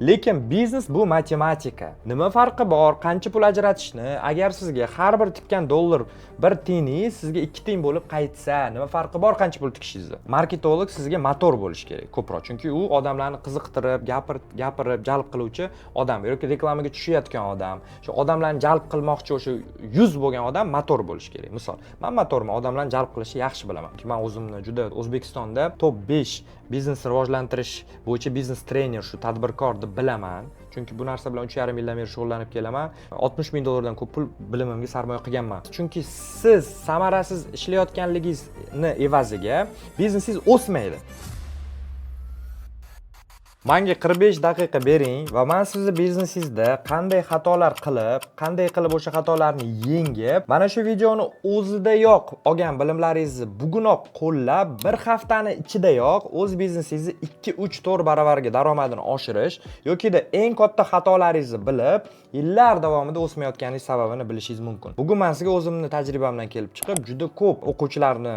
Lekin biznes bu matematika. Nima farqi bor? Qancha pul ajratishni, agar sizga har bir tikkan dollar 1 tiyin sizga 2 tiyin bo'lib qaytsa, nima farqi bor qancha pul tikishingizni? Marketolog sizga motor bo'lish kerak ko'proq. Chunki u odamlarni qiziqtirib, gapirib jalb qiluvchi odam yoki reklamaga tushayotgan odam. Shu odamlarni jalb qilmoqchi o'sha yuz bo'lgan odam motor bo'lish kerak. Misol, men motorman, odamlarni jalb qilishni yaxshi bilaman. Men o'zimni juda O'zbekistonda top 5 biznesni rivojlantirish bo'yicha biznes trener, shu tadbirkor deb bilaman. Chunki bu narsa bilan 3,5 yildan beri shug'ullanib kelaman. 60 ming dollardan ko'p pul bilimimga sarmoya qilganman. Chunki siz samarasiz ishlayotganligingizni evaziga biznesingiz o'smaydi. Menga 45 daqiqa bering va men sizni biznesingizda qanday xatolar qilib o'sha xatolarni yengib, mana shu videoni o'zidayoq olgan bilimlaringizni bugunoq qo'llab, bir haftani ichidayoq o'z biznesingizni 2-3 4 baravarga daromadini oshirish yoki-da eng katta xatolaringizni bilib, yillar davomida o'smayotganingiz sababini bilishingiz mumkin. Bugun men sizga o'zimning tajribamdan kelib chiqib, juda ko'p o'quvchilarni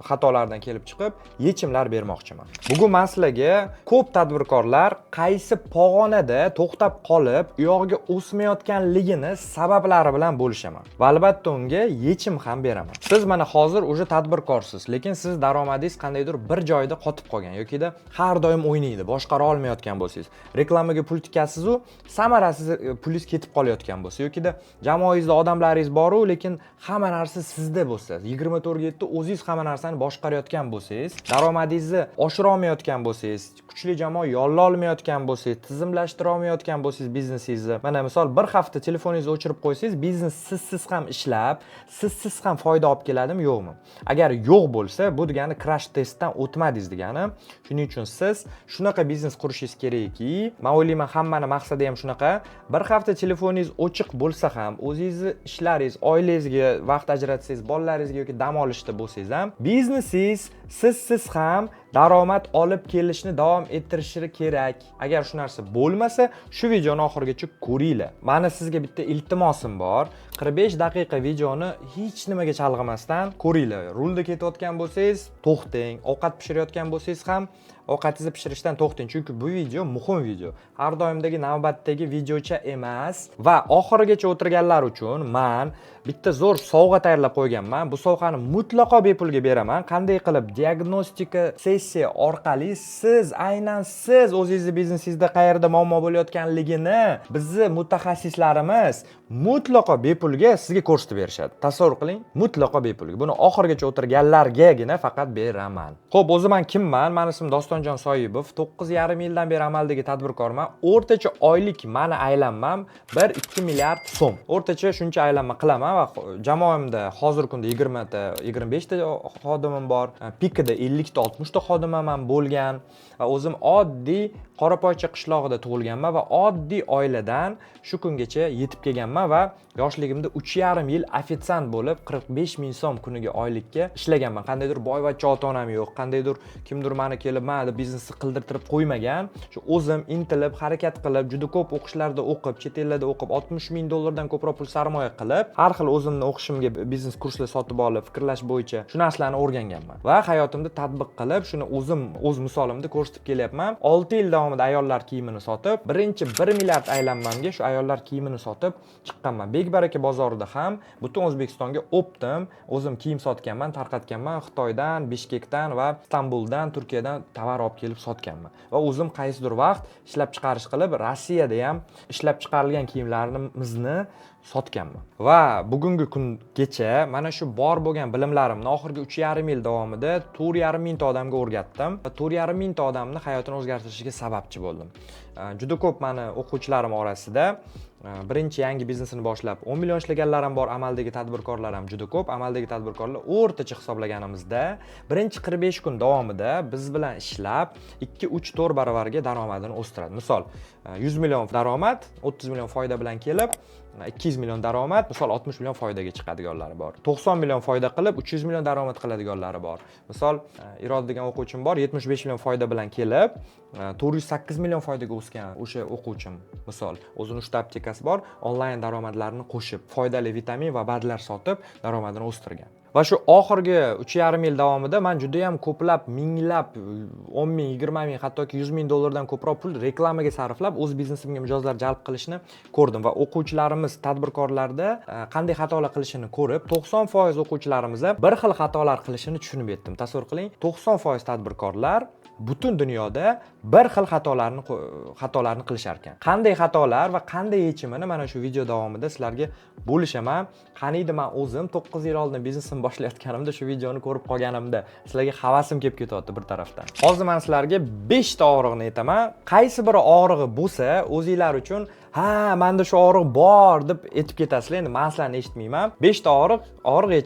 xatolaridan kelib chiqib, yechimlar bermoqchiman. Bugun men sizlarga ko'p tadbirkorlar qaysi pog'onada to'xtab qolib, u yog'iga o'smayotganligini sabablari bilan bo'lishaman. Va albatta unga yechim ham beraman. Siz mana hozir o'sha tadbirkorsiz, lekin siz daromadingiz qandaydir bir joyda qotib qolgan yoki-da har doim o'ynaydi, boshqara olmayotgan bo'lsangiz, reklamaga pul tikasiz-u, samarasiz pulingiz ketib qolayotgan bo'lsa yoki-da jamoangizda odamlaringiz bor-u, lekin hamma narsa sizda bo'lsa, 24/7 o'zingiz hamma narsani boshqarayotgan bo'lsangiz, daromadingizni oshira olmayotgan bo'lsangiz, kuchli jamoa yolla olmayotgan bo'lsangiz, tizimlashtira olmayotgan bo'lsangiz biznesingizni. Mana misol bir hafta telefoningizni o'chirib qo'ysangiz, biznes sizsiz ham ishlab, sizsiz ham foyda olib keladimi, yo'qmi? Agar yo'q bo'lsa, bu degani crash testdan o'tmadingiz degani. Shuning uchun siz shunaqa biznes qurishingiz kerakki, men o'ylayman hammani maqsadi ham shunaqa. Bir hafta telefoningiz ochiq bo'lsa ham, o'zingizni ishlaringiz, oilangizga vaqt ajratsangiz, bolalaringizga yoki dam olishda bo'lsangiz ham, biznesingiz sizsiz ham daromad olib kelishni davom ettirishi kerak. Agar shu narsa bo'lmasa, shu videoni oxirigacha ko'ringlar. Meni sizga bitta iltimosim bor. 45 daqiqa videoni hech nimaga chalg'imasdan ko'ringlar. Rulda ketayotgan bo'lsangiz, to'xtang. Ovqat pishirayotgan bo'lsangiz ham ovqatingizni pishirishdan to'xtang, chunki bu video muhim video. Har doimdagi navbatdagi videocha emas va oxirigacha o'tirganlar uchun men bitta zo'r sovg'a tayyorlab qo'yganman. Bu sovg'ani mutlaqo bepulga beraman. Qanday qilib diagnostika sessiya orqali aynan siz o'zingizning biznesingizda qayerda muammo bo'layotganligini bizni mutaxassislarimiz mutlaqo bepulga sizga ko'rsatib berishadi. Tasavvur qiling, mutlaqo bepulga. Buni oxirigacha o'tirganlargagina faqat beraman. Xo'p, o'zi men kimman? Men ismim Dostonjon Soyibov. 9,5 yildan beri amaldagi tadbirkorman. O'rtacha oylik meni aylanmam 1-2 milliard so'm. O'rtacha shuncha aylanma qilaman va jamoamda hozirgi kunda 20 ta, 25 ta xodimim bor. Pikida 50 ta, 60 ta xodimim ham bo'lgan va o'zim oddiy Qorapoycha qishlog'ida tug'ilganman va oddiy oiladan shu kungacha yetib kelganman va yoshligimda 3,5 yil ofitsiant bo'lib 45 ming so'm kuniga oylikka ishlaganman. Qandaydir boyvachcha ota-onam yo'q, qandaydir kimdir meni kelib, "Mana biznesni qildirtirib qo'ymagan." Shu o'zim intilib, harakat qilib, juda ko'p o'qishlarda o'qib, chet ellarda o'qib, 60 ming dollardan ko'proq pul sarmoya qilib, har xil o'zimni o'qishimga biznes kurslar sotib olib, fikrlash bo'yicha shu narsalarni o'rganganman. Va hayotimda tatbiq qilib, shuni o'z misolimda ko'rsatib kelyapman. 6 yil davomida ayollar kiyimini sotib, birinchi 1 milliard aylanmamga shu ayollar kiyimini sotib chiqqanman. Baraka bozorida ham butun O'zbekistonga o'pdim. O'zim kiyim sotganman, tarqatganman. Xitoydan, Bishkekdan va Istanbuldan, Turkiyadan tovar olib kelib sotganman. Va o'zim qaysidir vaqt ishlab chiqarish qilib, Rossiyada ham ishlab chiqarilgan kiyimlarimizni sotganman. Va bugungi kungacha mana shu bor bo'lgan bilimlarimni oxirgi 3,5 yil davomida 4,5 mingta odamga o'rgatdim va 4,5 mingta odamni hayotini o'zgartirishiga sababchi bo'ldim. Juda ko'p meni o'quvchilarim orasida birinchi yangi biznesini boshlab 10 million ishlaganlar ham bor, amaldagi tadbirkorlar ham juda ko'p. Amaldagi tadbirkorlar o'rtacha hisoblaganimizda birinchi 45 kun davomida biz bilan ishlab 2-3 4 baravarga daromadini o'stiradi. Misol 100 million daromad, 30 million foyda bilan kelib 200 million daromad, misol 60 million foydaga chiqadiganlari bor. 90 million foyda qilib 300 million daromad qiladiganlari bor. Misol Iroda degan o'quvchim bor, 75 million foyda bilan kelib 408 million foydaga o'sgan o'sha o'quvchim. Misol o'zining 3 ta aptekasi bor, onlayn daromadlarini qo'shib, foydali vitamin va badlar sotib daromadini o'stirgan. Va shu oxirgi 3,5 yil davomida men juda ham ko'plab, minglab, 10 ming, 20 ming, hattoki 100 ming dollardan ko'proq pul reklamaga sarflab, o'z biznesimga mijozlar jalb qilishni ko'rdim va o'quvchilarimiz, tadbirkorlarda qanday xatolar qilishini ko'rib, 90% o'quvchilarimiz bir xil xatolar qilishini tushunib yetdim. Tasavvur qiling, 90% tadbirkorlar butun dunyoda bir xil xatolarni qilishar ekan. Qanday xatolar va qanday yechimini mana shu video davomida sizlarga bo'lishaman. Qaniydi men o'zim 9 yil oldin biznesimni boshlayotganimda shu videoni ko'rib qolganimda sizlarga havasim kelib ketyapti bir tarafdan. Hozir men sizlarga 5 ta og'riqni aytaman. Qaysi biri og'rig'i bo'lsa, o'zingizlar uchun ha, menda shu og'riq bor deb aytib ketasizlar. Endi men sizlarni eshitmayman. 5 ta og'riq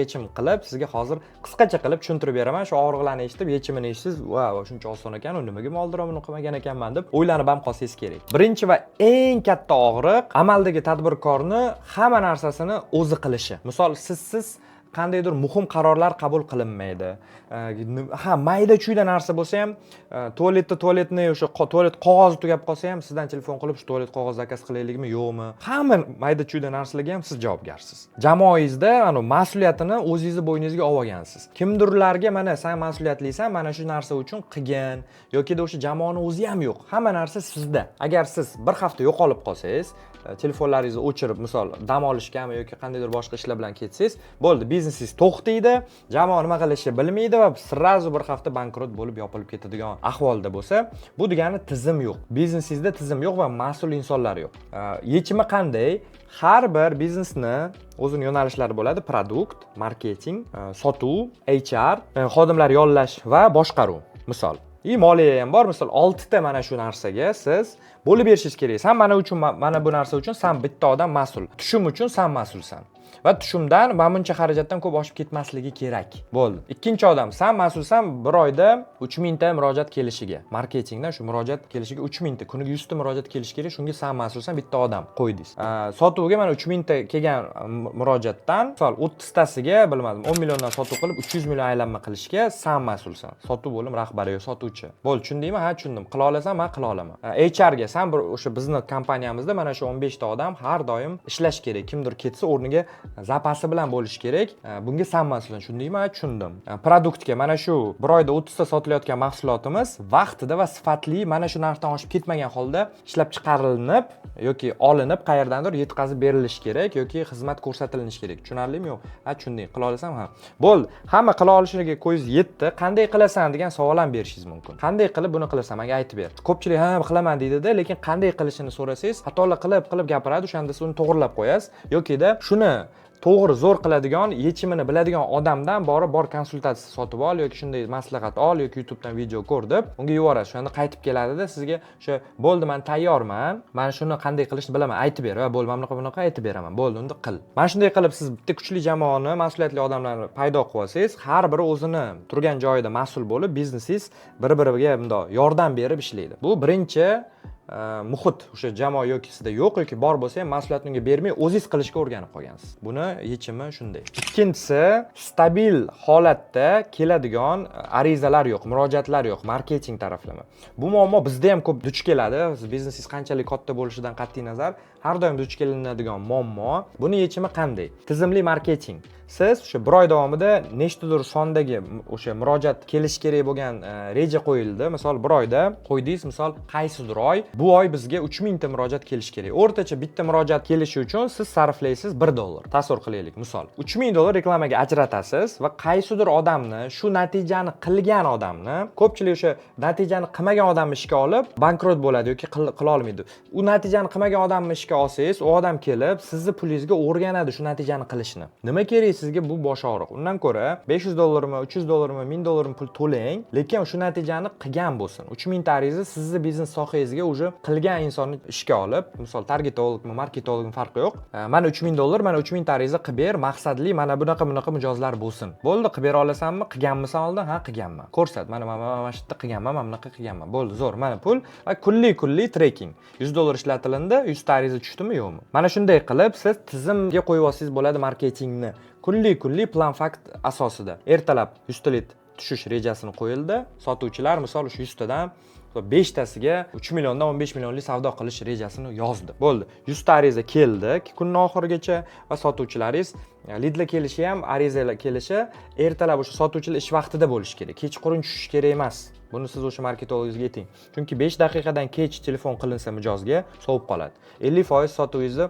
yechim qilib sizga hozir qisqacha qilib tushuntirib beraman. Shu og'riqlarni eshitib, yechimini eshitsangiz, "Vau, shuncha oson ekan, u nimaga oldinroq buni qilmagan ekanman" deb o'ylanib ham qolsangiz kerak. Birinchi va eng katta og'riq amaldagi tadbirkorni hamma narsasini o'zi qilishi. Misol, siz qandaydir muhim qarorlar qabul qilinmaydi. Ha, mayda-chuyda narsa bo'lsa ham, tualetni o'sha tualet qog'ozi tugab qolsa ham sizdan telefon qilib, shu tualet qog'ozi zakaz qilaylikmi, yo'qmi? Hamma mayda-chuyda narsalarga ham siz javobgarsiz. Jamoangizda mas'uliyatini o'zingizning bo'yningizga olgansiz. Kimdirlarga mana sen mas'uliyatlisan, mana shu narsa uchun qilgin yoki o'sha jamoani o'zi ham yo'q. Hamma narsa sizda. Agar siz bir hafta yo'qolib qolsangiz, telefonlaringizni o'chirib, misol dam olishgami yoki qandaydir boshqa ishlar bilan ketsangiz, bo'ldi, biznesingiz to'xtaydi, jamoa nima qilishni bilmaydi va srazu bir hafta bankrot bo'lib yopilib ketadigan ahvolda bo'lsa, bu degani tizim yo'q. Biznesingizda tizim yo'q va mas'ul insonlar yo'q. Yechimi qanday? Har bir biznesni o'zini yo'nalishlari bo'ladi: produkt, marketing, sotuv, HR, xodimlar yollash va boshqaruv. Misol, moliya ham bor. Misol, 6 ta mana shu narsaga siz bo'lib berishingiz kerak. Sen mana bu narsa uchun sen bitta odam mas'ul. Tushum uchun sen mas'ulsan. Va tushumdan mana buncha xarajatdan ko'p oshib ketmasligi kerak. Bo'ldi. Ikkinchi odam, sen mas'ulsan, bir oyda 3000 ta murojaat kelishiga. Marketingdan shu murojaat kelishiga 3000 ta, kuniga 100 ta murojaat kelishi kerak. Shunga sen mas'ulsan, bitta odam qo'ydingiz. Sotuvga mana 3000 ta kelgan murojaatdan, misol 30 tasiga, bilmadim, 10 milliondan sotuv qilib 300 million aylanma qilishga sen mas'ulsan. Sotuv bo'lim rahbari yo sotuvchi. Bo'ldi, tushundingmi? Ha, tushundim. Qila olasan, men qila olaman. HR ga sen bir o'sha bizning kompaniyamizda mana shu 15 ta odam har doim ishlash kerak. Kimdir ketsa o'rniga zapasi bilan bo'lish kerak. Bunga sen mas'ulsan, tushundingmi? Tushundim. Produktga mana shu bir oyda 30 ta sotilayotgan mahsulotimiz vaqtida va sifatli mana shu narxdan oshib ketmagan holda ishlab chiqarilib yoki olinib qayerdandir yetkazib berilishi kerak yoki xizmat ko'rsatilinishi kerak. Tushunarlimi yo'q? Tushunding. Qila olasan, ha. Bo'ldi. Hamma qila olishiga ko'zingiz yetdi. Qanday qilasan degan savol ham berishingiz mumkin. Qanday qilib buni qilasan? Menga aytib ber. Ko'pchilik ha qilaman deydi-da, lekin qanday qilishini so'rasangiz, xatolar qilib gapiradi, o'shanda siz uni to'g'rilab qo'yasiz yoki-da shuni to'g'ri zo'r qiladigan, yechimini biladigan odamdan bor konsultatsiya sotib ol yoki shunday maslahat ol yoki YouTubedan video ko'r deb unga yuborasiz. Shunda qaytib keladida sizga o'sha bo'ldi, men tayyorman, men shuni qanday qilishni bilaman, aytib ber va bo'ldi, men bunaqa aytib beraman. Bo'ldi, unda qil. Mana shunday qilib siz bitta kuchli jamoani, mas'uliyatli odamlarni paydo qilib olsangiz, har biri o'zini turgan joyida mas'ul bo'lib, biznesingiz bir-biriga bunday yordam berib ishlaydi. Bu birinchi muhit o'sha jamoa yoki sizda yo'q yoki bor bo'lsa ham mas'uliyatni unga bermay o'zingiz qilishga o'rganib qolgansiz. Buni yechimi shunday. Ikkinchisi, stabil holatda keladigan arizalar yo'q, murojaatlar yo'q, marketing taraflama. Bu muammo bizda ham ko'p duch keladi. Biznesingiz qanchalik katta bo'lishidan qat'iy nazar har doim duch kelinadigan muammo. Buni yechimi qanday? Tizimli marketing. Siz o'sha bir oy davomida nechtadir sondagi o'sha murojaat kelish kerak bo'lgan reja qo'yildi. Misol bir oyda qo'ydingiz, misol qaysidir oy bu oy bizga 3000 ta murojaat kelish kerak. O'rtacha bitta murojaat kelishi uchun siz sarflaysiz $1. Tasavvur qilaylik. Misol $3000 reklamaga ajratasiz va qaysidir odamni, shu natijani qilgan odamni, ko'pchilik o'sha natijani qilmagan odamni ishga olib bankrot bo'ladi yoki qila olmaydi. U natijani qilmagan odamni ishga olsangiz, u odam kelib sizni pulingizga o'rganadi shu natijani qilishni. Nima kerak sizga bu bosh og'riq? Undan ko'ra $500mi, $300mi, $1000mi pul to'lang, lekin shu natijani qilgan bo'lsin. 3000 ta ariza sizni biznes sohangizga уже qilgan insonni ishga olib, misol targetologmi, marketologmi farqi yo'q. Mana $3000, mana 3000 ta ariza qilib ber, maqsadli mana bunaqa mijozlar bo'lsin. Bo'ldi, qilib bera olasanmi? Qilganmisan oldin? Ha, qilganman. Ko'rsat, mana shu yerda qilganman, mana bunaqa qilganman. Bo'ldi, zo'r, mana pul va kunli tracking. $100 ishlatilindi, 100 ta ariza tushdimi, yo'qmi? Mana shunday qilib siz tizimga qo'yib olsangiz bo'ladi marketingni. Kunli plan fakt asosida. Ertalab 100 talik tushish rejasini qo'yildi. Sotuvchilar misol shu 100 tadan 5 tasiga 3 milliondan 15 millionlik savdo qilish rejasini yozdi. Bo'ldi. 100 ta ariza keldi kunning oxirigacha va sotuvchilaringiz Lidla kelishi ham, arizalar kelishi ertalab o'sha sotuvchilar ish vaqtida bo'lishi kerak. Kechqurun tushish kerak emas. Buni siz o'sha marketologingizga ayting. Chunki 5 daqiqadan kech telefon qilinsa mijozga sovib qoladi. 50% sotuvingizni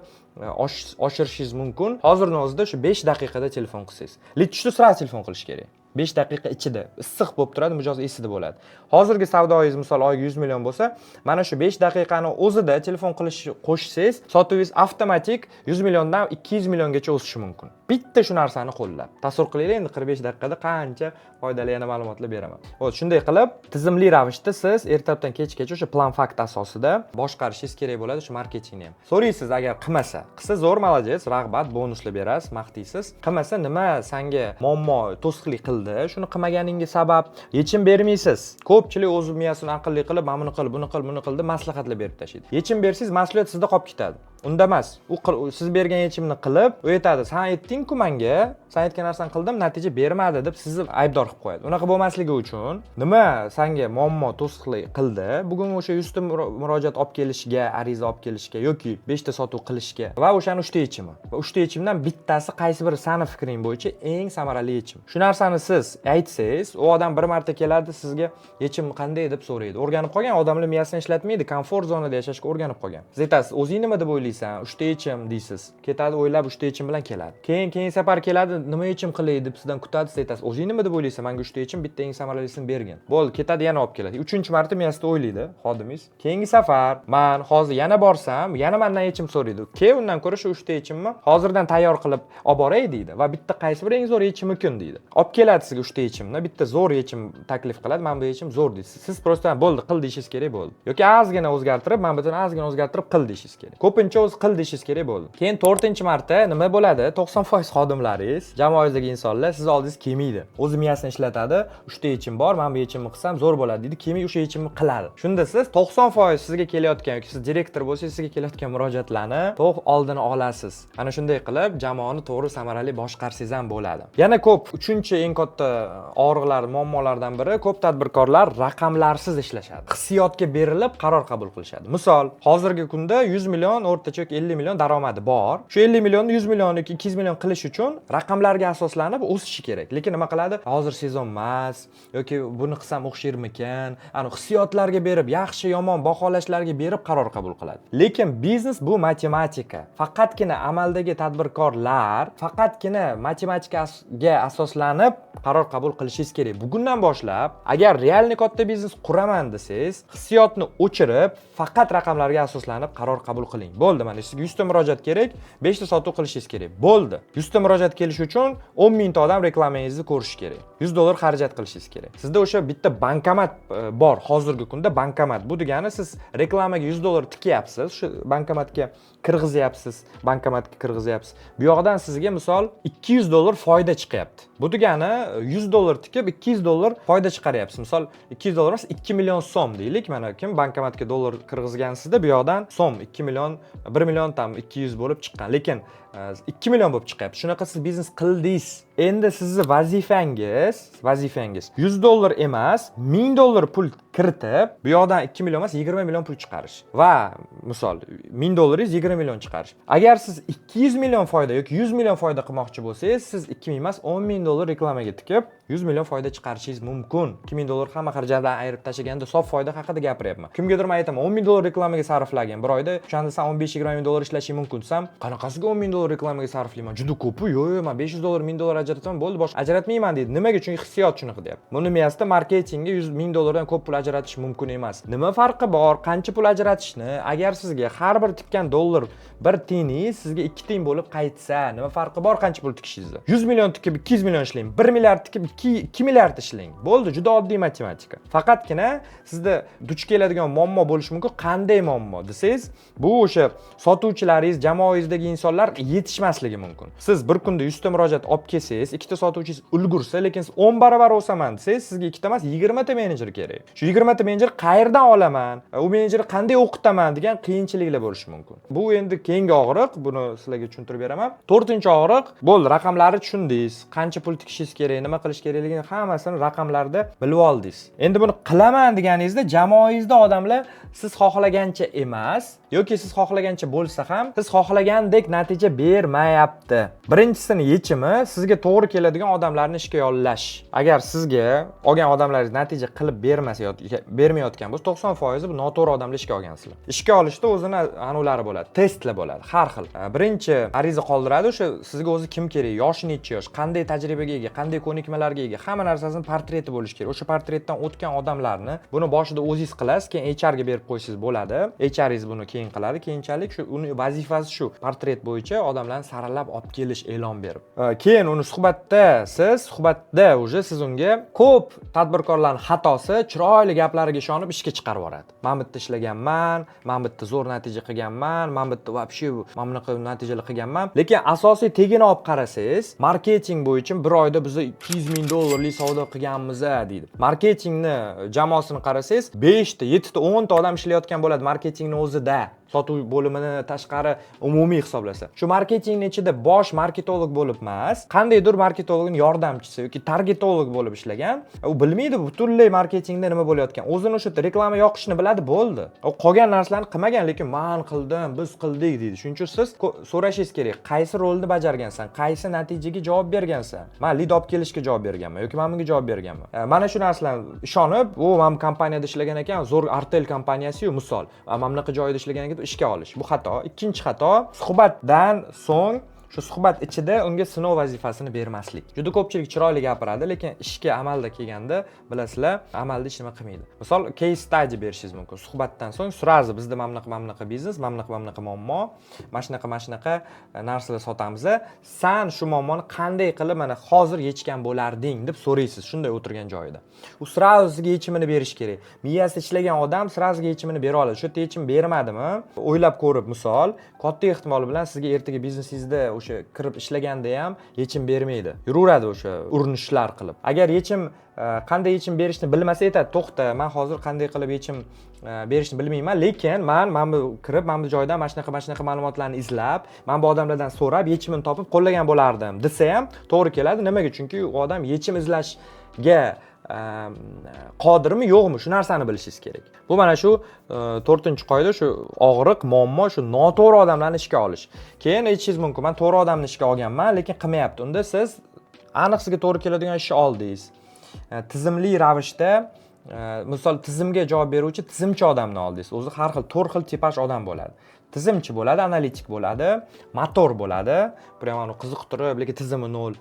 oshirishingiz mumkin. Hozirning o'zida shu 5 daqiqada telefon qilsangiz. Lid tushdi, sразу telefon qilish kerak. 5 daqiqa ichida issiq bo'lib turadi, mijoz esida bo'ladi. Hozirgi savdoingiz misol oyiga 100 million bo'lsa, mana shu 5 daqiqani o'zida telefon qo'shsangiz, sotuvingiz avtomatik 100 milliondan 200 milliongacha o'sishi mumkin. Bitta shu narsani qo'llab. Tasavvur qiling, endi 45 daqiqada qancha foydali yana ma'lumotlar beraman. Xo'p, shunday qilib, tizimli ravishda siz ertalabdan kechgacha o'sha plan fakt asosida boshqarishingiz kerak bo'ladi shu marketingni ham. So'raysiz, agar qilmasa, zo'r, молодец, rag'bat, bonuslar berasiz, maqtaysiz. Qilmasa nima senga muammo to'sqinlik qildi? Shuni qilmaganingga sabab yechim bermaysiz. Ko'pchilik o'z miyasini aqlli qilib, mana buni qil, buni qil deb maslahatlar berib tashlaydi. Yechim bersangiz, mas'uliyat sizda qolib ketadi. Unda emas. U siz bergan yechimni qilib, u aytadi, "Sen aytding-ku menga, sen aytgan narsani qildim, natija bermadi" deb sizni aybdor qilib qo'yadi. Unaqa bo'lmasligi uchun nima senga muammo to'sqinlik qildi? Bugun o'sha 100 ta murojaat olib kelishga, ariza olib kelishga yoki 5 ta sotuv qilishga va o'shani 3 ta yechimi. Va 3 ta yechimdan bittasi qaysi biri seni fikring bo'yicha eng samarali yechim. Shu narsani siz aytsangiz, u odam bir marta keladi, sizga yechim qanday deb so'raydi. O'rganib qolgan odamlar miyasini ishlatmaydi, komfort zonada yashashga o'rganib qolgan. Siz aytasiz, "O'zing nima deb o'ylaysan? 3 ta yechim" deysiz. Ketadi, o'ylab 3 ta yechim bilan keladi. Keyin safar keladi, "Nima yechim qilay" deb sizdan kutadi. Siz aytasiz, "O'zing nima deb o'ylaysan? Menga 3 ta yechim, bitta eng samaralisini bergin." Bo'ldi, ketadi, yana olib keladi. 3-chi marta miyasida o'ylaydi xodimingiz. Keyingi safar men hozir yana borsam, yana mendan yechim so'raydi. Keyin undan ko'ra shu 3 ta yechimni hozirdan tayyor qilib olib boray deydi va bitta qaysi biri eng zo'r yechim mumkin deydi. Olib keladi sizga 3 ta yechimni, bitta zo'r yechim taklif qiladi. "Men bu yechim zo'r" deysiz. Siz prosta bo'ldi, qil deyishingiz kerak bo'ldi. Yoki ozgina o'zgartirib, men butun ozgina o'zgartirib qil deyishingiz kerak. Ko'pincha o'z qil deyishingiz kerak bo'ldi. Keyin 4-marta nima bo'ladi? 90% xodimlaringiz, jamoangizdagi insonlar siz oldingiz kelmaydi. O'zi miyasini ishlatadi. 3 ta yechim bor, men bu yechimni qilsam zo'r bo'ladi deydi. Kelmay o'sha yechimni qiladi. Shunda siz 90% sizga kelayotgan yoki siz direktor bo'lsangiz, sizga kelayotgan murojaatlarni to'g'ri oldini olasiz. Ana shunday qilib jamoani to'g'ri samarali boshqarsangiz ham bo'ladi. Yana ko'p 3-chi eng katta og'riqlar, muammolardan biri ko'p tadbirkorlar raqamlarsiz ishlashadi. Hissiyotga berilib qaror qabul qilishadi. Misol, hozirgi kunda 100 million o'rtacha 50 million daromadi bor. Shu 50 millionni 100 million yoki 200 million qilish uchun raqamlarga asoslanib o'sishi kerak. Lekin nima qiladi? Hozir sezon emas yoki buni qilsam o'xshirmikan, ani hissiyotlarga berib, yaxshi yomon baholashlarga berib qaror qabul qiladi. Lekin biznes bu matematika. Faqatgina amaldagi tadbirkorlar faqatgina matematikaga asoslanib qaror qabul qilishingiz kerak. Bugundan boshlab, agar realni katta biznes quraman desangiz, hissiyotni o'chirib, faqat raqamlarga asoslanib qaror qabul qiling. Bo'ldi, mana sizga 100 ta murojaat kerak, 5 ta sotuv qilishingiz kerak. Bo'ldi. 100 ta murojaat kelishi uchun 10 mingta odam reklamangizni ko'rishi kerak. $100 xarajat qilishingiz kerak. Sizda o'sha bitta bankomat bor. Hozirgi kunda bankomat. Bu degani siz reklamaga $100 tikyapsiz, shu bankomatga kirg'izyapsiz, bankomatga kirg'izyapsiz. Bu yoqdan sizga misol $200 foyda chiqyapti. Bu degani $100 tikib $200 foyda chiqaryapsiz. Misol $200 emas, 2 million so'm deylik. Mana kim bankomatga dollar kirgizgansizda bu yoqdan so'm 2 million, 1 million tam 200 bo'lib chiqqan. Lekin 2 million bo'lib chiqyapti. Shunaqa siz biznes qildingiz. Endi sizni vazifangiz $100 emas, $1000 pul kiritib, bu yoqdan 2 million emas, 20 million pul chiqarish. Va misol $1000 20 million chiqarish. Agar siz 200 million foyda yoki 100 million foyda qilmoqchi bo'lsangiz, siz 2 ming emas, $10,000 reklamaga tikib 100 million foyda chiqarishingiz mumkin. $2,000 hamma xarajatlarni ayirib tashlaganda sof foyda haqida gapiryapman. Kimgadir men aytaman, $10,000 reklamaga sarflagan bir oyda, o'shanda sen 15-20 ming dollar ishlashing mumkin desam, qanaqasiga $10,000 reklamaga sarflayman? Juda ko'p-ku. Yo'q, men $500, $1000 ajrataman, bo'ldi, boshqa ajratmayman deydi. Nimaga? Chunki hissiyot shunaqa deyapti. Buni miyasida marketingga $100,000 dan ko'p pul ajratish mumkin emas. Nima farqi bor? Qancha pul ajratishni? Agar sizga har bir tikkan dollar 1 tiyiningiz sizga 2 tiyin bo'lib qaytsa, nima farqi bor qancha pul tikishingizda? 100 million tikib 200 million ishlang, 1 milliard tikib 2 milliard ishlang. Bo'ldi, juda oddiy matematika. Faqatgina sizda duch keladigan muammo bo'lishi mumkin. Qanday muammo desangiz, bu o'sha sotuvchilaringiz, jamoangizdagi insonlar yetishmasligi mumkin. Siz bir kunda 100 ta murojaat olib kelsangiz, 2 ta sotuvchingiz ulgursa, lekin siz 10 barobar o'saman desangiz, sizga 2 ta emas, 20 ta menejer kerak. Shu 20 ta menejer qayerdan olaman? U menejerni qanday o'qitaman degan qiyinchiliklar bo'lishi mumkin. Bu endi keyingi og'riq, buni sizlarga tushuntirib beraman. 4-og'riq, bo'ldi, raqamlarni tushundingiz. Qancha pul tikishingiz kerak, nima qilish kerakligini hammasini raqamlarda bilib oldingiz. Endi buni qilaman deganingizda jamoangizda odamlar siz xohlagancha emas yoki siz xohlagancha bo'lsa ham siz xohlagandek natija bermayapti. Birinchisini yechimi sizga to'g'ri keladigan odamlarni ishga yollash. Agar sizga olgan odamlaringiz natija qilib bermayotgan bo'lsa, 90% bu noto'g'ri odamlar ishga olgansizlar. Ishga olishda o'zini anulari bo'ladi, testlar bo'ladi, har xil. Birinchi ariza qoldiradi, o'sha sizga o'zi kim kerak, yoshi necha yosh, qanday tajribaga ega, qanday ko'nikmalarga ega, hamma narsasini portreti bo'lishi kerak. O'sha portretdan o'tgan odamlarni buni boshida o'zingiz qilasiz, keyin HR ga berib qo'ysangiz bo'ladi. HRingiz buni keyin qiladi. Keyinchalik shu uni vazifasi shu. Portret bo'yicha odamlarni saralab olib kelish, e'lon berib. Keyin uni suhbatda уже siz unga ko'p tadbirkorlarning xatosi chiroyli gaplariga ishonib ishga chiqarib yuboradi. Men bitta ishlaganman, men bitta zo'r natija qilganman, men bitta вообще mana bunaqa natijalar qilganman. Lekin asosiy tegini olib qarasangiz, marketing bo'yicha bir oyda biz $200,000 savdo qilganmiz deydi. Marketingni jamoasini qarasangiz, 5 ta, 7 ta, 10 ta odam ishlayotgan bo'ladi marketingning o'zida. Sotuv bo'limini tashqari umumiy hisoblasa. Shu marketingning ichida bosh marketolog bo'lib emas, qandaydir marketologning yordamchisi yoki targetolog bo'lib ishlagan, u bilmaydi butunlay marketingda nima bo'layotgan. O'zini o'sha reklama yoqishni biladi, bo'ldi. U qolgan narsalarni qilmagan, lekin men qildim, biz qildik deydi. Shuning uchun siz so'rashingiz kerak, qaysi rolni bajargansan, qaysi natijaga javob bergansan. Men lead olib kelishga javob berganman yoki men bunga javob berganman. Mana shu narsalarni ishonib, u men kompaniyada ishlagan ekan, zo'r artel kompaniyasi-yu, misol. Men bunaqa joyda ishlagan ekan, ishga olish. Bu xato. Ikkinchi xato, suhbatdan so'ng shu suhbat ichida unga sinov vazifasini bermaslik. Juda ko'pchilik chiroyli gapiradi, lekin ishga amalda kelganda bilasizlar, amalda hech nima qilmaydi. Misol, case study berishingiz mumkin. Suhbatdan so'ng surazi bizda mana bunaqa biznes, mana bunaqa muammo, mana shunaqa narsalar sotamiz. Sen shu muammoni qanday qilib mana hozir yechgan bo'larding deb so'raysiz, shunday o'tirgan joyida. U suraziga yechimini berish kerak. Miyasi ishlagan odam suraziga yechimini bera oladi. Shu yechim bermadimi? O'ylab ko'rib, misol, katta ehtimol bilan sizga ertaga biznesingizda o'sha kirib ishlaganda ham yechim bermaydi. Yuraveradi o'sha urinishlar qilib. Agar yechim qanday yechim berishni bilmasa aytadi, to'xta, men hozir qanday qilib yechim berishni bilmayman, lekin men bu kirib, men bu joydan mana shunaqa ma'lumotlarni izlab, men bu odamlardan so'rab, yechimini topib qo'llagan bo'lardim desa ham to'g'ri keladi. Nimaga? Chunki u odam yechim izlashga qodirmi yo'qmi, shu narsani bilishingiz kerak. Bu mana shu 4-qoida, shu og'riq, muammo, shu noto'g'ri odamlarni ishga olish. Keyin aytishingiz mumkin, men to'g'ri odamni ishga olganman, lekin qilmayapti. Unda siz aniq sizga to'g'ri keladigan ishni oldingiz. Tizimli ravishda, misol tizimga javob beruvchi tizimchi odamni oldingiz. O'zi har xil 4 xil tipaj odam bo'ladi. Tizimchi bo'ladi, analitik bo'ladi, motor bo'ladi, prямо uni qiziqtirib, lekin tizimi nol,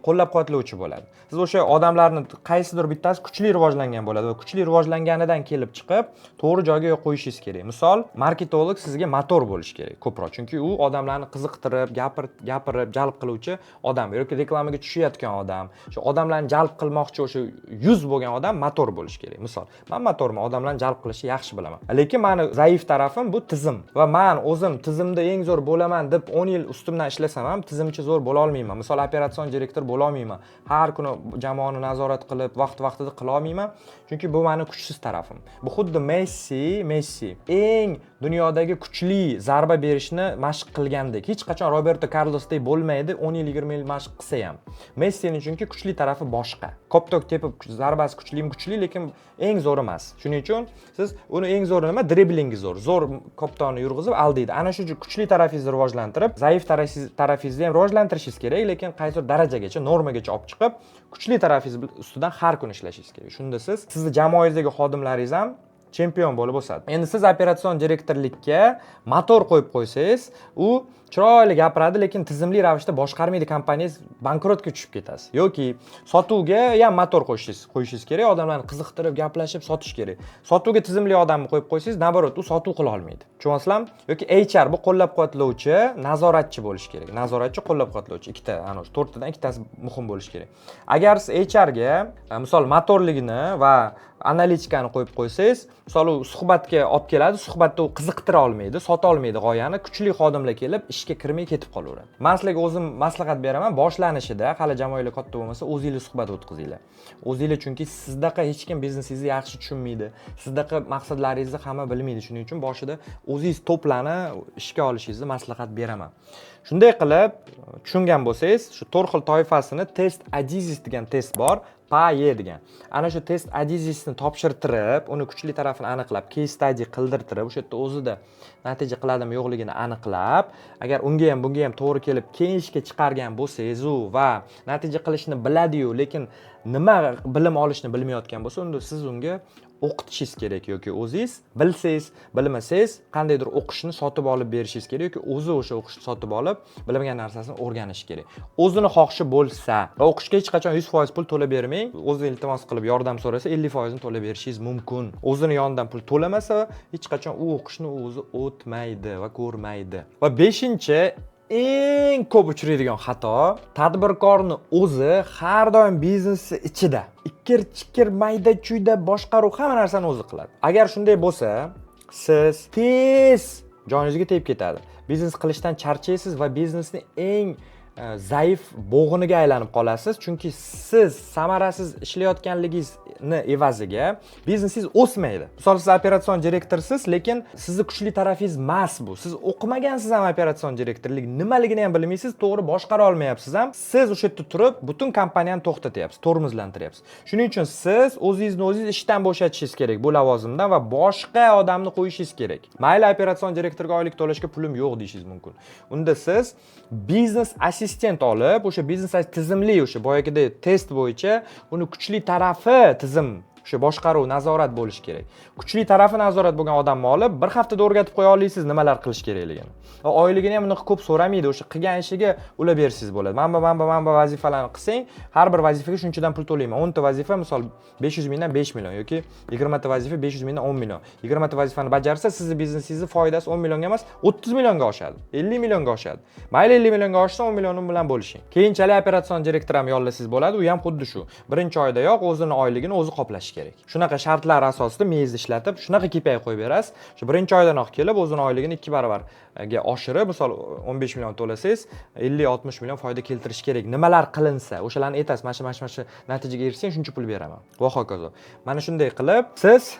qo'llab-quvvatlovchi bo'ladi. Siz o'sha odamlarni qaysidir bittasi kuchli rivojlangan bo'ladi va kuchli rivojlanganidan kelib chiqib, to'g'ri joyga qo'yishingiz kerak. Misol, marketolog sizga motor bo'lishi kerak ko'proq, chunki u odamlarni qiziqtirib, gapirib, jalb qiluvchi odam yoki reklamaga tushayotgan odam, shu odamlarni jalb qilmoqchi o'sha yuz bo'lgan odam motor bo'lishi kerak. Misol, men motorman, odamlarni jalb qilishni yaxshi bilaman. Lekin meni zaif tarafim bu tizim va men o'zim tizimda eng zo'r bo'laman deb 10 yil ustimdan ishlasam ham tizimchi zo'r bo'la olmayman. Misol, operatsion direktor bo'la olmayman. Har kuni jamoani nazorat qilib, vaqt-vaqtida qila olmayman, chunki bu meni kuchsiz tarafim. Bu xuddi Messi eng dunyodagi kuchli zarba berishni mashq qilgandek. Hech qachon Roberto Carlosdek bo'lmaydi, 10 yil, 20 yil mashq qilsa ham. Messining chunki kuchli tarafi boshqa. Koptok tepib zarbasi kuchli, lekin eng zo'r emas. Shuning uchun siz uni eng zo'ri nima? Driblingi zo'r. Zo'r koptonni yurg'izib aldaydi. Ana shu kuchli tarafingizni rivojlantirib, zaif tarafingizni ham rivojlantirishingiz kerak, lekin qaysi darajagacha, normagacha olib chiqib, kuchli tarafingiz ustidan har kun ishlashingiz kerak. Shunda sizni jamoangizdagi xodimlaringiz ham chempion bo'lib o'sadi. Endi siz operatsion direktorlikka motor qo'yib qo'ysangiz, u chiroyli gapiradi, lekin tizimli ravishda boshqarmaydi, kompaniyangiz bankrotga tushib ketasiz. Yoki sotuvga ham motor qo'yishingiz kerak, odamlarni qiziqtirib, gaplashib sotish kerak. Sotuvga tizimli odamni qo'yib qo'ysangiz, naborot, u sotuv qila olmaydi. Tushunasizlarmi? Yoki HR bu qo'llab-quvvatlovchi, nazoratchi bo'lishi kerak. Nazoratchi, qo'llab-quvvatlovchi, ikkita, ana shu 4 tadan ikkitasi muhim bo'lishi kerak. Agar siz HR ga, misol, motorligini va analitikani qo'yib qo'ysangiz, misol u suhbatga olib keladi, suhbatda u qiziqtira olmaydi, sota olmaydi g'oyani, kuchli xodimlar kelib ishga kirmay ketib qolaveradi. Men sizlarga o'zim maslahat beraman, boshlanishida hali jamoanglar katta bo'lmasa, o'zingizlar suhbat o'tkazinglar. O'zingizlar, chunki sizdaqa hech kim biznesingizni yaxshi tushunmaydi, sizdaqa maqsadlaringizni hamma bilmaydi. Shuning uchun boshida o'zingiz to'planib ishga olishingizni maslahat beraman. Shunday qilib, tushungan bo'lsangiz, shu 4 xil toifasini test adizis degan test bor, PAE degan. Ana shu test adizisni topshirtirib, uni kuchli tarafini aniqlab, case study qildirtirib, o'sha yerda o'zida natija qiladimi yo'qligini aniqlab, agar unga ham bunga ham to'g'ri kelib, keyin ishga chiqargan bo'lsangiz va natija qilishni biladi-yu, lekin nima bilim olishni bilmayotgan bo'lsa, unda siz unga o'qitishingiz kerak yoki o'zingiz bilsangiz, bilmasangiz qandaydir o'qishni sotib olib berishingiz kerak yoki o'zi o'sha o'qishni sotib olib, bilmagan narsasini o'rganish kerak. O'zini xohishi bo'lsa, o'qishga hech qachon 100% pul to'lab bermang. O'zi iltimos qilib yordam so'rasa, 50% ni to'lab berishingiz mumkin. O'zini yonidan pul to'lamasa, hech qachon u o'qishni o'zi o'tmaydi va ko'rmaydi. Va 5-chi eng ko'p uchraydigan xato, tadbirkorni o'zi har doim biznesni ichida ikkir-chikir, mayda-chuyda boshqaruv hamma narsani o'zi qiladi. Agar shunday bo'lsa, siz tez joningizga tegib ketadi. Biznes qilishdan charchaysiz va biznesni eng zaif bo'g'iniga aylanib qolasiz, chunki siz samarasiz ishlayotganligingizni evaziga biznesingiz o'smaydi. Misol, siz operatsion direktorsiz, lekin sizni kuchli tarafingiz emas bu. Siz o'qimagansiz ham operatsion direktorlik nimaligini ham bilmaysiz, to'g'ri boshqara olmayapsiz ham. Siz o'sha yerda turib, butun kompaniyani to'xtatyapsiz, tormozlantiryapsiz. Shuning uchun siz o'zingiz ishdan bo'shatishingiz kerak bu lavozimdan va boshqa odamni qo'yishingiz kerak. Mayli operatsion direktorga oylik to'lashga pulim yo'q deyishingiz mumkin. Unda siz biznes assistent olib, o'sha biznes tizimli, o'sha boyagidek test bo'yicha uni kuchli tarafi tizim, o'sha boshqaruv, nazorat bo'lishi kerak. Kuchli tarafi nazorat bo'lgan odamni olib, bir haftada o'rgatib qo'ya olasiz nimalar qilish kerakligini. Oyligini ham unaqa ko'p so'ramaydi, o'sha qilgan ishiga ulab bersangiz bo'ladi. Mana vazifalarni qilsang, har bir vazifaga shunchadan pul to'layman. 10 ta vazifa, misol 500 mingdan 5 million yoki 20 ta vazifa 500 mingdan 10 million. 20 ta vazifani bajarsa, sizning biznesingizni foydasi 10 millionga emas, 30 millionga oshadi, 50 millionga oshadi. Mayli 50 millionga oshsa 10 millionim bilan bo'lishing. Keyinchalik operatsion direktor ham yollasangiz bo'ladi, u ham xuddi shu. Birinchi oydayoq o'zini oyligini o'zi qoplashi kerak. Shunaqa shartlar asosida mengizni ishlatib, shunaqa KPI qo'yib berasiz. Shu birinchi oydanoq kelib, o'zini oyligini 2 baravarga oshirib, misol 15 million to'lasangiz, 50-60 million foyda keltirish kerak. Nimalar qilinsa, o'shalarni aytasiz, mana shu natijaga erishsang, shuncha pul beraman. Va hokazo. Mana shunday qilib, siz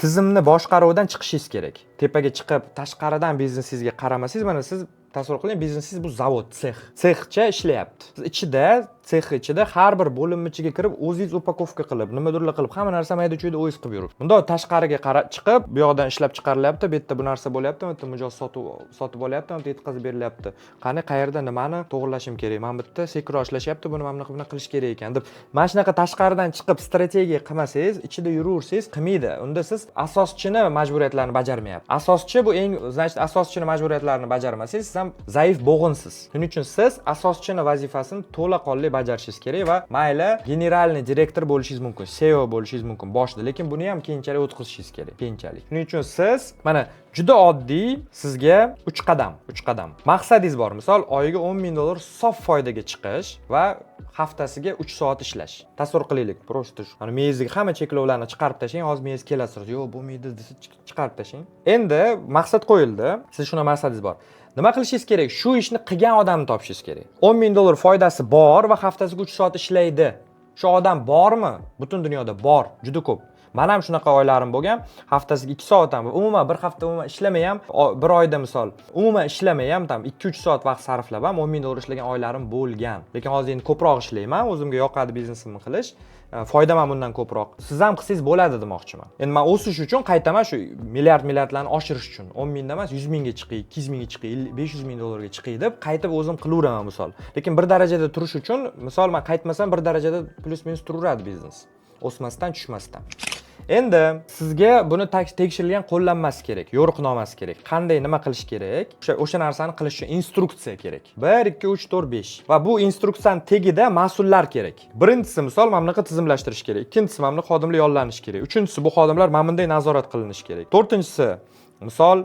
tizimni boshqaruvdan chiqishingiz kerak. Tepaga chiqib, tashqaridan biznesingizga qaramasangiz, mana siz tasavvur qiling, biznesingiz bu zavod, sexcha ishlayapti. Siz ichida, sex ichida har bir bo'linmachiga kirib, o'zingiz upakovka qilib, nimadirlar qilib, hamma narsa mayda-chuyda o'zingiz qilib yuribsiz. Bunda tashqariga chiqib, bu yoqdan ishlab chiqarilyapti, bu yerda bu narsa bo'lyapti, bu yerda mijoz sotib olyapti, bu yerda yetkazib berilyapti. Qani, qayerda nimani to'g'rilashim kerak? Mana bu yerda sekro ishlashyapti, buni mana bunaqa qilish kerak ekan deb. Mana shunaqa tashqaridan chiqib strategiya qilmasangiz, ichida yuraversangiz, qilmaydi. Unda siz asoschini majburiyatlarini bajarmayapsiz. Asoschi bu eng, значит, asoschini majburiyatlarini bajarmasangiz, siz ham zaif bo'g'insiz. Shuning uchun siz asoschini vazifasini to'laqonli bajarishingiz kerak va mayli generalniy direktor bo'lishingiz mumkin, CEO bo'lishingiz mumkin boshida, lekin buni ham keyinchalik o'tkazishingiz kerak, keyinchalik. Shuning uchun siz mana juda oddiy, sizga 3 qadam. Maqsadingiz bor. Misol, oyiga 10 ming dollar sof foydaga chiqish va haftasiga 3 soat ishlash. Tasavvur qilaylik, просто shu. Mana miyangizga hamma cheklovlarni chiqarib tashlang, hozir miyangiz kelasiz. Yo'q, bo'lmaydi desa chiqarib tashlang. Endi maqsad qo'yildi. Siz shuna maqsadingiz bor. Nima qilishingiz kerak? Shu ishni qilgan odamni topishingiz kerak. 10 ming dollar foydasi bor va haftasiga 3 soat ishlaydi. Shu odam bormi? Butun dunyoda bor, juda ko'p. Men ham shunaqa oylarim bo'lgan. Haftasiga 2 soat ham, umuman bir hafta umuman ishlamay ham, bir oyda misol, umuman ishlamay ham 2-3 soat vaqt sarflab ham 10 ming dollar ishlagan oylarim bo'lgan. Lekin hozir endi ko'proq ishlayman, o'zimga yoqadi biznesimni qilish. Foydam ham undan ko'proq. Siz ham qilsangiz bo'ladi demoqchiman. Endi men o'sish uchun qaytaman shu milliardlarni oshirish uchun 10 mingdan emas, 100 mingga chiqay, 200 mingga chiqay, 500 ming dollarga chiqay deb qaytib o'zim qilaveraman misol. Lekin bir darajada turish uchun, misol men qaytmasam bir darajada plus minus turaveradi biznes. O'smasdan, tushmasdan. Endi sizga buni tekshirilgan qo'llanmasi kerak, yo'riqnomasi kerak. Qanday nima qilish kerak? O'sha narsani qilish uchun instruksiya kerak. 1 2 3 4 5. Va bu instruksiyaning tagida mas'ullar kerak. Birinchisi misol mana bunaqa tizimlashtirish kerak. Ikkinchisi mana bunaqa xodimlar yollanishi kerak. Uchinchisi bu xodimlar mana bunday nazorat qilinishi kerak. To'rtinchisi misol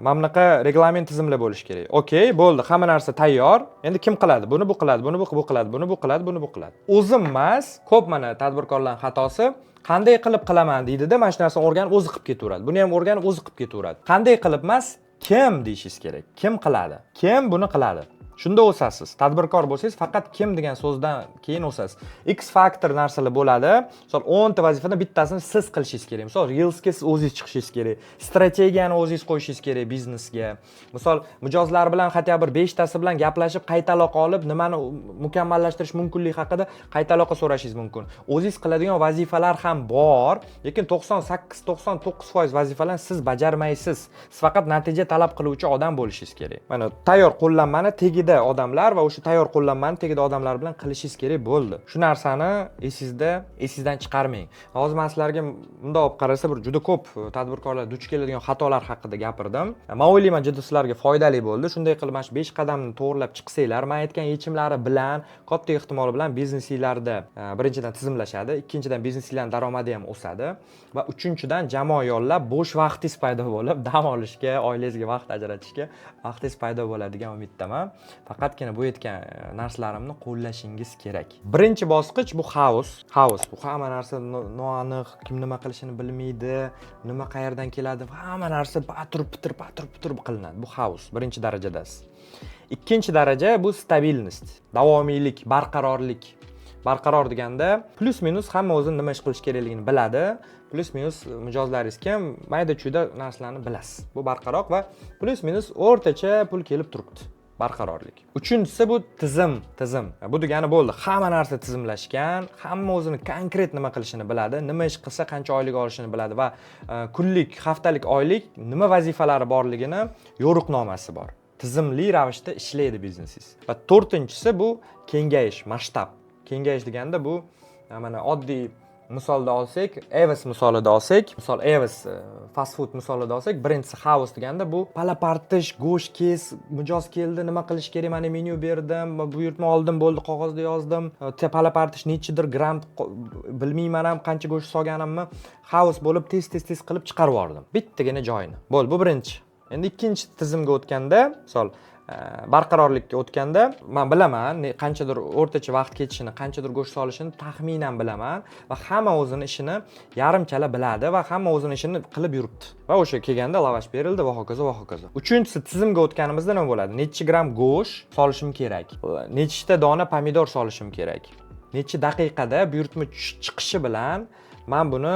mana bunaqa reglament tizimlar bo'lishi kerak. Okey, bo'ldi, hamma narsa tayyor. Endi kim qiladi? Buni bu qiladi, buni bu qiladi, buni bu qiladi, buni bu qiladi. O'zim emas, ko'p mana tadbirkorlarning xatosi qanday qilib qilaman deydida, mana shu narsani o'rganib o'zi qilib ketaveradi. Buni ham o'rganib o'zi qilib ketaveradi. Qanday qilib emas, kim deyishingiz kerak. Kim qiladi? Kim buni qiladi? Shunda o'sasiz. Tadbirkor bo'lsangiz, faqat kim degan so'zdan keyin o'sasiz. X faktor narsalar bo'ladi. Misol 10 ta vazifadan bittasini siz qilishingiz kerak. Misol Reels'ga siz o'zingiz chiqishingiz kerak. Strategiyani o'zingiz qo'yishingiz kerak biznesga. Misol mijozlar bilan hatto bir 5 tasi bilan gaplashib, qayta aloqa olib, nimani mukammallashtirish mumkinligi haqida qayta aloqa so'rashingiz mumkin. O'zingiz qiladigan vazifalar ham bor, lekin 98-99% vazifalarni siz bajarmaysiz. Siz faqat natija talab qiluvchi odam bo'lishingiz kerak. Mana tayyor qo'llanmani tegida odamlar va o'sha tayyor qo'llanmani tegida odamlar bilan qilishingiz kerak bo'ldi. Shu narsani esingizdan chiqarmang. Hozir men sizlarga bunday olib qarasa bir juda ko'p tadbirkorlar duch keladigan xatolar haqida gapirdim. Men o'ylayman juda sizlarga foydali bo'ldi. Shunday qilib mana shu 5 qadamni to'g'rilab chiqsanglar, men aytgan yechimlari bilan katta ehtimol bilan biznesingizlarda birinchidan tizimlashadi, ikkinchidan biznesingizlarning daromadi ham o'sadi va uchinchidan jamoa yollab bo'sh vaqtingiz paydo bo'lib, dam olishga, oilangizga vaqt ajratishga vaqtingiz paydo bo'ladi degan umiddaman. Faqatgina bu aytgan narsalarimni qo'llashingiz kerak. Birinchi bosqich bu xaos. Bu hamma narsa noaniq, kim nima qilishini bilmaydi, nima qayerdan keladi, hamma narsa patur qilinadi. Bu xaos birinchi darajadasiz. Ikkinchi daraja bu stabilnost, davomiylik, barqarorlik. Barqaror deganda plus minus hamma o'zini nima ish qilish kerakligini biladi. Plus minus mijozlaringiz kim, mayda-chuyda narsalarni bilasiz. Bu barqaror va plus minus o'rtacha pul kelib turibdi. Barqarorlik. Uchinchisi bu tizim. Bu degani bo'ldi. Hamma narsa tizimlashgan, hamma o'zini konkret nima qilishini biladi, nima ish qilsa qancha oylik olishini biladi va kunlik, haftalik, oylik nima vazifalari borligini yo'riqnomasi bor. Tizimli ravishda ishlaydi biznesingiz. Va to'rtinchisi bu kengayish, masshtab. Kengayish deganda bu mana oddiy misolda olsak, Evas misolida olsak, misol Evas fast food misolida olsak, birinchisi house deganda bu palapartish, go'sht kes, mijoz keldi, nima qilish kerak, mana menyu berdim, buyurtma oldim, bo'ldi, qog'ozda yozdim. Palapartish nechidir gram bilmayman ham qancha go'sht solganimni, house bo'lib tez qilib chiqarib yubordim. Bittagina joyini. Bo'ldi, bu birinchi. Endi ikkinchi tizimga o'tganda, misol barqarorlikka o'tganda men bilaman qanchadir o'rtacha vaqt ketishini, qanchadir go'sht solishini taxminan bilaman va hamma o'zini ishini yarimchala biladi va hamma o'zini ishini qilib yuribdi. Va o'sha kelganda lavash berildi va hokazo. Uchinchisi tizimga o'tganimizda nima bo'ladi? Necha gram go'sht solishim kerak? Nechta dona pomidor solishim kerak? Necha daqiqada buyurtma chiqishi bilan men buni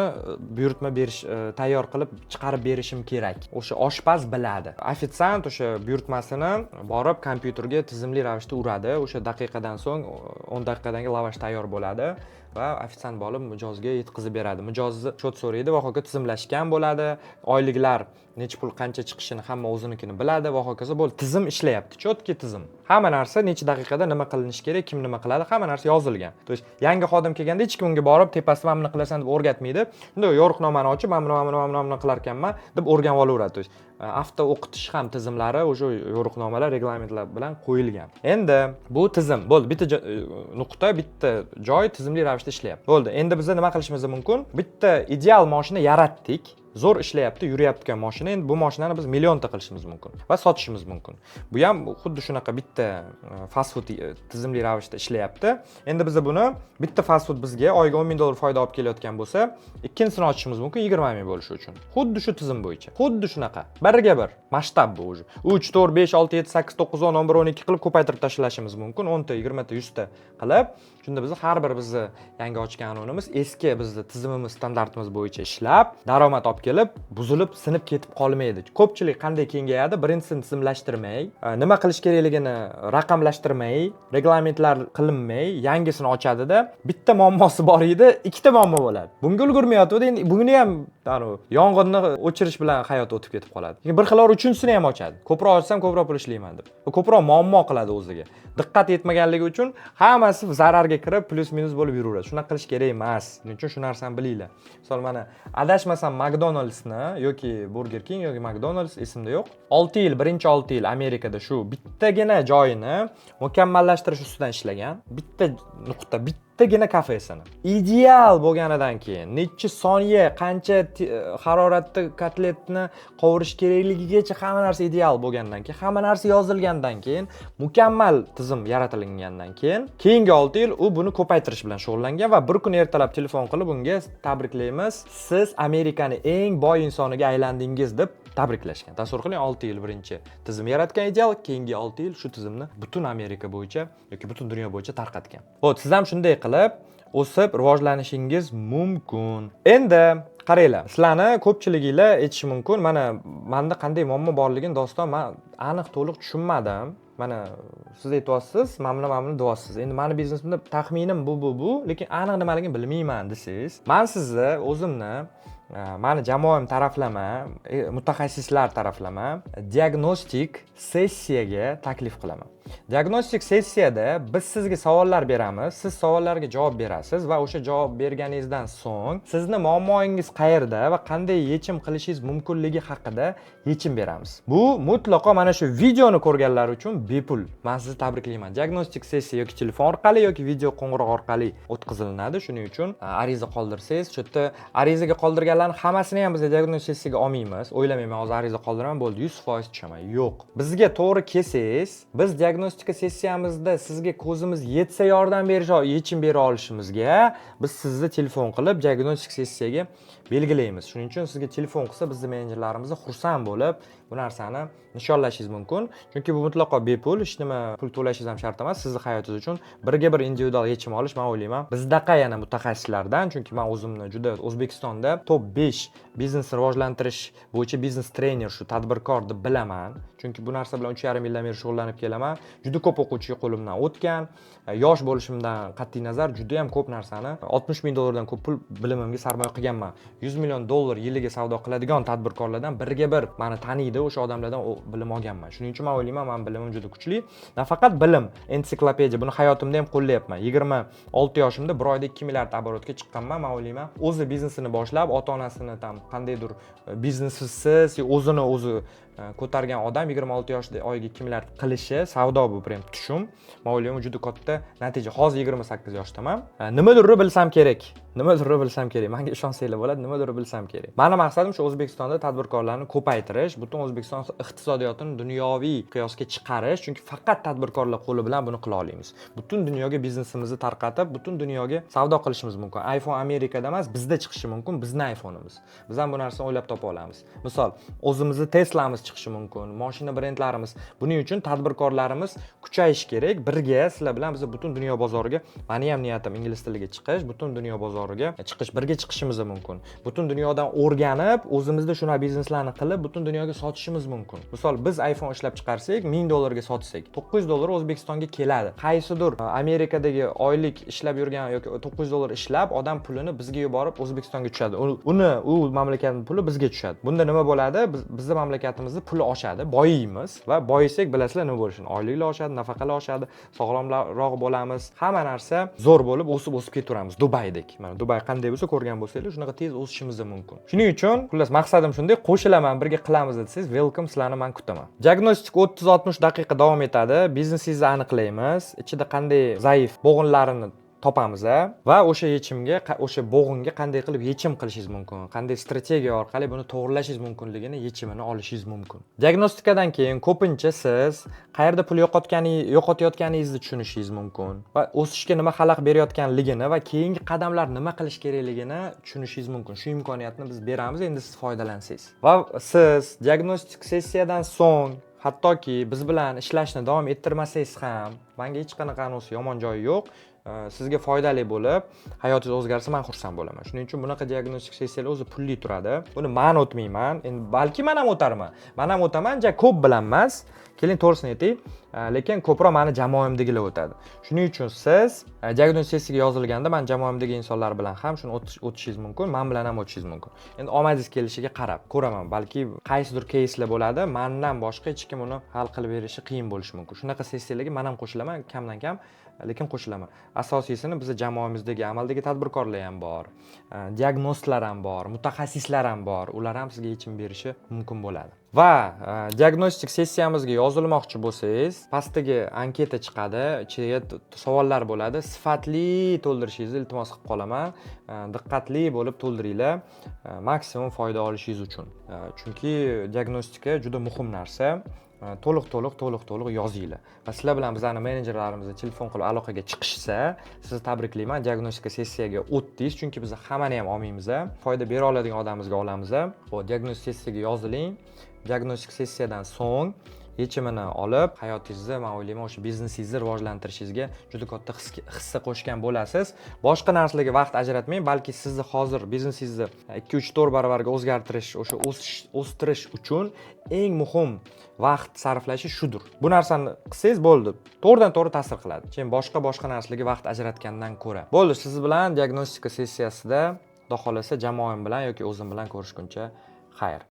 buyurtma berish, tayyor qilib chiqarib berishim kerak. O'sha oshpaz biladi. Ofitsiant o'sha buyurtmasini borib kompyuterga tizimli ravishda uradi. O'sha daqiqadan so'ng 10 daqiqadan keyin lavash tayyor bo'ladi va ofitsiant bo'lib mijozga yetkazib beradi. Mijozni shot so'raydi va hokazo tizimlashgan bo'ladi. Oyliklar necha pul qancha chiqishini hamma o'zinikini biladi va hokazo bo'ldi. Tizim ishlayapti, chotki tizim. Hamma narsa necha daqiqada nima qilinishi kerak, kim nima qiladi, hamma narsa yozilgan. To есть yangi xodim kelganda hech kim unga borib tepasida mana buni qilasan deb o'rgatmaydi. Unda yo'riqnomani ochib, mana buni qilar ekanman deb o'rganib olaveradi. To есть avto o'qitish ham tizimlari o'sha yo'riqnomalar, reglamentlar bilan qo'yilgan. Endi bu tizim bo'ldi. Bitta nuqta, bitta joy tizimli ravishda ishlayapti. Bo'ldi. Endi biz nima qilishimiz mumkin? Bitta ideal mashina yaratdik. Zo'r ishlayapti, yurayotgan mashina. Endi bu mashinani biz millionta qilishimiz mumkin va sotishimiz mumkin. Bu ham xuddi shunaqa bitta fast food tizimli ravishda ishlayapti. Endi biz buni bitta fast food bizga oyiga $10,000 foyda olib kelayotgan bo'lsa, ikkinchisini ochishimiz mumkin 20,000 bo'lishi uchun. Xuddi shu tizim bo'yicha. Xuddi shunaqa. Birga bir masshtab bu o'zi. 3, 4, 5, 6, 7, 8, 9, 10, 11, 12 qilib ko'paytirib tashlashimiz mumkin. 10 ta, 20 ta, 100 ta qilib, shunda biz har bir bizni yangi ochgan o'rnimiz eski bizni tizimimiz, standartimiz bo'yicha ishlab, daromad olib kelib, buzilib, sinib ketib qolmaydi. Ko'pchilik qanday kengayadi? Birinchisini tizimlashtirmay, nima qilish kerakligini raqamlashtirmay, reglamentlar qilinmay, yangisini ochadi-da, bitta muammosi bor edi, ikkita muammo bo'ladi. Bunga ulgurmayotdi, endi buni ham yong'inni o'chirish bilan hayot o'tib ketib qoladi. Bir xilor uchinchisini ham ochadi. Ko'proq ochsam ko'proq pul ishlayman deb. Ko'proq muammo qiladi o'ziga. Diqqat etmaganligi uchun hammasi zararga kirib, plus minus bo'lib yuraveradi. Shunaqa qilish kerak emas. Shuning uchun shu narsani bilinglar. Misol mana adashmasam McDonald'sni yoki Burger King yoki McDonald's esimda yo'q. 6 yil, birinchi 6 yil Amerikada shu bittagina joyini mukammallashtirish ustidan ishlagan. Bitta nuqta, bitta bittagina kafesini. Ideal bo'lganidan keyin necha soniya, qancha haroratda kotletni qovurish kerakligigacha hamma narsa ideal bo'lgandan keyin, hamma narsa yozilgandan keyin, mukammal tizim yaratilgandan keyin, keyingi 6 yil u buni ko'paytirish bilan shug'ullangan va bir kun ertalab telefon qilib unga tabriklaymiz, siz Amerikani eng boy insoniga aylandingiz deb tabriklashgan. Tasavvur qiling, 6 yil birinchi tizim yaratgan ideal, keyingi 6 yil shu tizimni butun Amerika bo'yicha yoki butun dunyo bo'yicha tarqatgan. Xo'p, siz ham shunday qilib o'sib rivojlanishingiz mumkin. Endi qaranglar, sizlarni ko'pchiliginglar aytishi mumkin, menda qanday muammo borligini Doston men aniq to'liq tushunmadim. Mana siz aytyapsiz, mana deyapsiz. Endi meni biznesimda taxminim bu, lekin aniq nimaligini bilmayman desangiz, men sizni o'zimni mani jamoam taraflama, mutaxassislar taraflama diagnostik sessiyaga taklif qilaman. Diagnostik sessiyada biz sizga savollar beramiz, siz savollarga javob berasiz va o'sha javob berganingizdan so'ng sizni muammoingiz qayerda va qanday yechim qilishingiz mumkinligi haqida yechim beramiz. Bu mutlaqo mana shu videoni ko'rganlar uchun bepul. Men sizni tabriklayman. Diagnostik sessiya yoki telefon orqali yoki video qo'ng'iroq orqali o'tkaziladi. Shuning uchun ariza qoldirsangiz, shu yerda arizaga qoldirganlarning hammasini ham biz diagnostik sessiyaga olmaymiz. O'ylamayman, hozir ariza qoldiraman, bo'ldi 100% tushaman. Yo'q. Bizga to'g'ri kelsangiz, biz diagnostika sessiyamizda sizga ko'zimiz yetsa yordam berish, yechim bera olishimizga biz sizni telefon qilib diagnostik sessiyaga belgilaymiz. Shuning uchun sizga telefon qilsa, bizning menejerlarimiz xursand bo'lib bu narsani nishonlashingiz mumkin. Chunki bu mutlaqo bepul, hech nima pul to'lashingiz ham shart emas. Sizning hayotingiz uchun birga bir individual yechim olish men o'ylayman. Bizdaqa yana mutaxassislardan, chunki men o'zimni juda O'zbekistonda top 5 biznesni rivojlantirish bo'yicha biznes trener, shu tadbirkor deb bilaman. Chunki bu narsa bilan 3,5 yildan beri shug'ullanib kelaman. Juda ko'p o'quvchi qo'limdan o'tgan. Yosh bo'lishimdan qat'iy nazar juda ham ko'p narsani, 60 ming dollardan ko'p pul bilimimga sarmoya qilganman. 100 million dollar yiliga savdo qiladigan tadbirkorlardan birga bir meni taniydi, o'sha odamlardan bilim olganman. Shuning uchun men o'ylayman, men bilimim juda kuchli. Nafaqat bilim, ensiklopediya, buni hayotimda ham qo'llayapman. 26 yoshimda bir oyda 2 milliard oborotga chiqqanman. Men o'ylayman, o'zi biznesini boshlab, ota-onasini qandaydir biznesisiz, o'zini o'zi ko'targan odam 26 yoshda oyiga 2 milliard qilishi savdo bu prem tushum. Men o'ylayman, juda katta natija. Hozir 28 yoshdaman. Nimadir bilsam kerak. Menga ishonsanglar bo'ladi, nimadir bilsam kerak. Meni maqsadim shu O'zbekistonda tadbirkorlarni ko'paytirish, butun O'zbekiston iqtisodiyotini dunyoviy qiyosga chiqarish, chunki faqat tadbirkorlar qo'li bilan buni qila olamiz. Butun dunyoga biznesimizni tarqatib, butun dunyoga savdo qilishimiz mumkin. iPhone Amerikada emas, bizda chiqishi mumkin, bizning iPhone'imiz. Biz ham bu narsani o'ylab topa olamiz. Misol, o'zimizni Tesla'miz chiqishi mumkin, mashina brendlarimiz. Buning uchun tadbirkorlarimiz kuchayishi kerak. Birga sizlar bilan biz butun dunyo bozoriga, meni ham niyatim ingliz tiliga chiqish, butun dunyo bozoriga chiqish, birga chiqishimiz mumkin. Butun dunyodan o'rganib, o'zimizda shuna bizneslarni qilib, butun dunyoga sotishimiz mumkin. Misol, biz iPhone ishlab chiqarsak, 1000 dollarga sotsak, 900 dollar O'zbekistonga keladi. Qaysidir Amerikadagi oylik ishlab yurgan yoki 900 dollar ishlab, odam pulini bizga yuborib O'zbekistonga tushadi. U mamlakatning puli bizga tushadi. Bunda nima bo'ladi? Bizning mamlakatimizning puli oshadi, boyiymiz va boyisak bilasizlar nima bo'lishini. Oyliklar oshadi, nafaqalar oshadi, sog'lomroq bo'lamiz. Hamma narsa zo'r bo'lib, o'sib ketaveramiz. Dubaydek. Mana Dubay qanday bo'lsa ko'rgan bo'lsanglar, shunaqa tez o'sishimiz mumkin. Shuning uchun, xullas maqsadim shunday, qo'shilaman, birga qilamiz desangiz, welcome, sizlarni men kutaman. Diagnostik 30-60 daqiqa davom etadi. Biznesingizni aniqlaymiz. Ichida qanday zaif bo'g'inlarini topamiz va o'sha yechimga, o'sha bo'g'inga qanday qilib yechim qilishingiz mumkin, qanday strategiya orqali buni to'g'rilashingiz mumkinligini yechimini olishingiz mumkin. Diagnostikadan keyin ko'pincha siz qayerda pul yo'qotayotganingizni tushunishingiz mumkin va o'sishga nima xalaqit berayotganligini va keyingi qadamlar nima qilish kerakligini tushunishingiz mumkin. Shu imkoniyatni biz beramiz, endi siz foydalansangiz. Va siz diagnostik sessiyadan so'ng hattoki biz bilan ishlashni davom ettirmasangiz ham, menga hech qanaqa yomon joyi yo'q. Sizga foydali bo'lib, hayotingiz o'zgarsa men xursand bo'laman. Shuning uchun bunaqa diagnostik sessiyalar o'zi pulli turadi. Buni men o'tmayman. Endi balki men ham o'tarman. Men ham o'taman, ko'p bilan emas. Keling to'g'risini aytay, lekin ko'proq meni jamoamdagilar o'tadi. Shuning uchun siz diagnostik sessiyaga yozilganda men jamoamdagi insonlar bilan ham shuni o'tishingiz mumkin, men bilan ham o'tishingiz mumkin. Endi omadingiz kelishiga qarab ko'raman, balki qaysidir keyslar bo'ladi, mendan boshqa hech kim uni hal qilib berishi qiyin bo'lishi mumkin. Shunaqa sessiyalarga men ham qo'shilaman, kamdan kam, lekin qo'shilaman. Asosiysi biz jamoamizdagi amaldagi tadbirkorlar ham bor, diagnostlar ham bor, mutaxassislar ham bor. Ular ham sizga yechim berishi mumkin bo'ladi. Va diagnostik sessiyamizga yozilmoqchi bo'lsangiz, pastdagi anketa chiqadi, ichiga savollar bo'ladi. Sifatli to'ldirishingizni iltimos qilib qolaman. Diqqatli bo'lib to'ldiringlar, maksimum foyda olishingiz uchun. Chunki diagnostika juda muhim narsa. To'liq yozinglar. Va sizlar bilan bizning menejerlarimiz telefon qilib aloqaga chiqishsa, sizni tabriklayman, diagnostika sessiyaga o'tdingiz, chunki biz hammani ham olmaymiz. Foyda bera oladigan odamimizga olamiz. Bu diagnostik sessiyaga yoziling. Diagnostik sessiyadan so'ng yechimini olib, hayotingizni, men o'ylayman, o'sha biznesingizni rivojlantirishingizga juda katta hissa qo'shgan bo'lasiz. Boshqa narsalarga vaqt ajratmang, balki sizni hozir biznesingizni 2-3-4 barobarga o'zgartirish, o'sha o'stirish uchun eng muhim vaqt sarflashi shudir. Bu narsani qilsangiz bo'ldi, to'g'ridan-to'g'ri ta'sir qiladi. Keyin boshqa narsalarga vaqt ajratgandan ko'ra. Bo'ldi, siz bilan diagnostika sessiyasida, xudo xolasa, jamoam bilan yoki o'zim bilan ko'rishguncha xayr.